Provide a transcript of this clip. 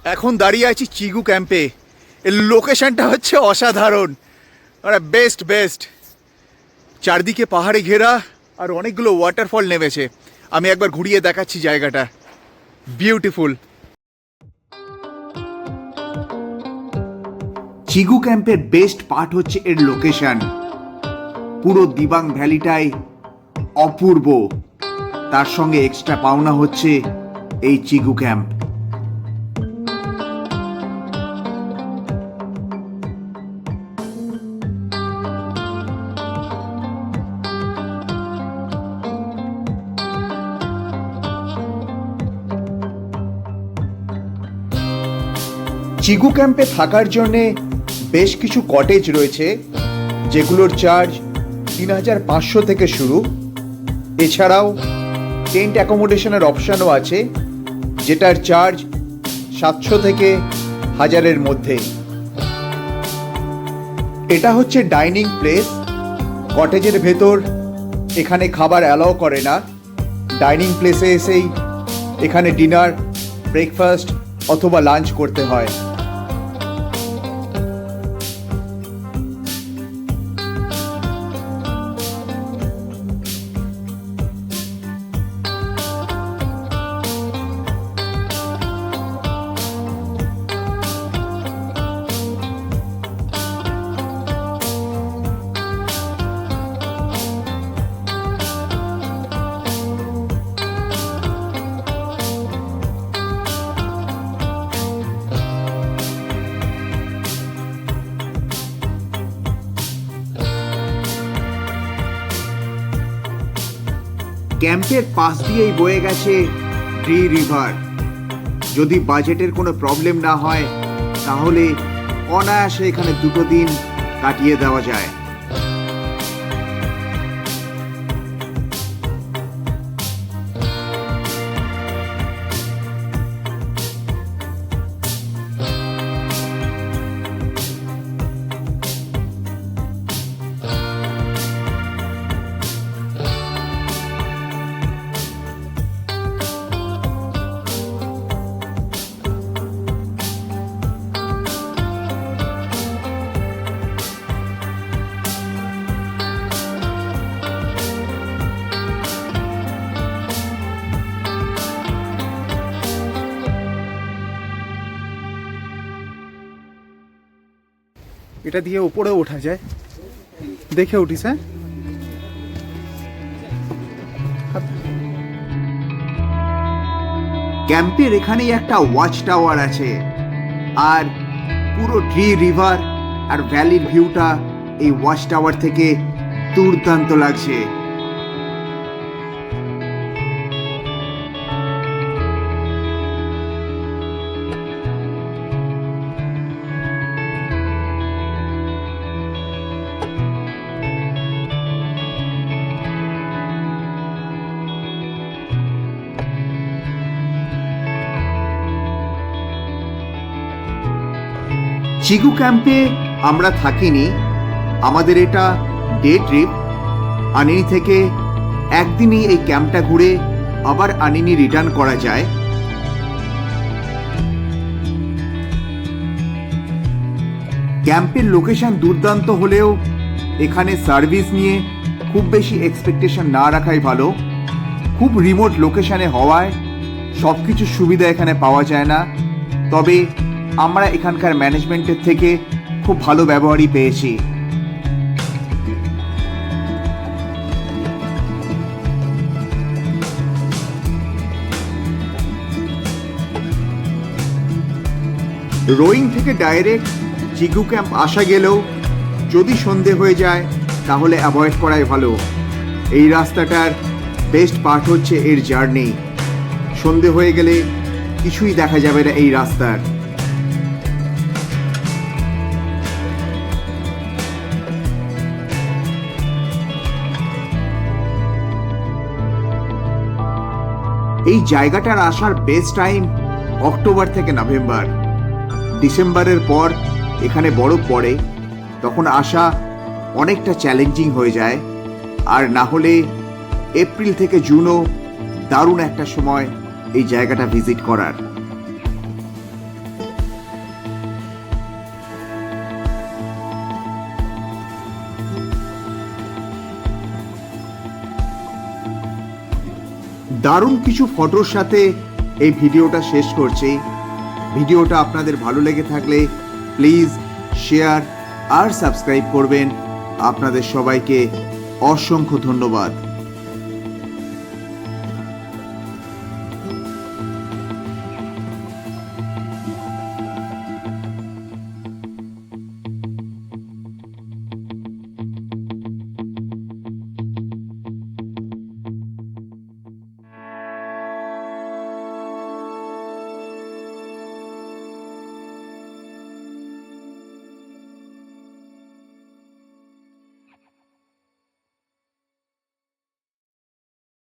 এখন দাঁড়িয়ে আছি চিগু ক্যাম্পে। এর লোকেশনটা হচ্ছে অসাধারণ, মানে বেস্ট বেস্ট। চারদিকে পাহাড়ে ঘেরা আর অনেকগুলো ওয়াটারফল নেমেছে। আমি একবার ঘুরিয়ে দেখাচ্ছি জায়গাটা, বিউটিফুল। চিগু ক্যাম্পের বেস্ট পার্ট হচ্ছে এর লোকেশন। পুরো দিবাং ভ্যালিটাই অপূর্ব, তার সঙ্গে এক্সট্রা পাওনা হচ্ছে এই চিগু ক্যাম্প। চিগু ক্যাম্পে থাকার জন্যে বেশ কিছু কটেজ রয়েছে, যেগুলোর চার্জ ৩৫০০ থেকে শুরু। এছাড়াও টেন্ট অ্যাকোমোডেশনের অপশানও আছে, যেটার চার্জ ৭০০ থেকে ১০০০-এর মধ্যে। এটা হচ্ছে ডাইনিং প্লেস। কটেজের ভেতর এখানে খাবার অ্যালাউ করে না। ডাইনিং প্লেসে এসেই এখানে ডিনার, ব্রেকফাস্ট অথবা লাঞ্চ করতে হয়। ক্যাম্পের পাশ দিয়েই বয়ে গেছে ড্রি রিভার। যদি বাজেটের কোনো প্রবলেম না হয় তাহলে অনায়াসে এখানে 2 দিন কাটিয়ে দেওয়া যায়। এটা দিয়ে উপরে ওঠা যায়, দেখে উঠিস। হ্যাঁ, ক্যাম্পের এখানেই একটা ওয়াচ টাওয়ার আছে, আর পুরো ড্রি রিভার আর ভ্যালির ভিউটা এই ওয়াচ টাওয়ার থেকে দুর্দান্ত লাগছে। চিগু ক্যাম্পে আমরা থাকিনি, আমাদের এটা ডে ট্রিপ। আনিনি থেকে একদিনই এই ক্যাম্পটা ঘুরে আবার আনিনি রিটার্ন করা যায়। ক্যাম্পের লোকেশন দুর্দান্ত হলেও এখানে সার্ভিস নিয়ে খুব বেশি এক্সপেকটেশন না রাখাই ভালো। খুব রিমোট লোকেশনে হওয়ায় সব কিছু সুবিধা এখানে পাওয়া যায় না, তবে আমরা এখানকার ম্যানেজমেন্টের থেকে খুব ভালো ব্যবহারই পেয়েছি। রোয়িং থেকে ডাইরেক্ট চিগু ক্যাম্প আসা গেলেও যদি সন্ধে হয়ে যায় তাহলে অ্যাভয়েড করাই ভালো। এই রাস্তাটার বেস্ট পার্ট হচ্ছে এর জার্নি। সন্ধে হয়ে গেলে কিছুই দেখা যাবে না এই রাস্তার। এই জায়গাটার আসার বেস্ট টাইম অক্টোবর থেকে নভেম্বর। ডিসেম্বরের পর এখানে বরফ পড়ে, তখন আসা অনেকটা চ্যালেঞ্জিং হয়ে যায়। আর না হলে এপ্রিল থেকে জুনও দারুণ একটা সময় এই জায়গাটা ভিজিট করার। দারুণ কিছু ফটোর সাথে এই ভিডিওটা শেষ করছি। ভিডিওটা আপনাদের ভালো লেগে থাকলে প্লিজ শেয়ার আর সাবস্ক্রাইব করবেন। আপনাদের সবাইকে অসংখ্য ধন্যবাদ।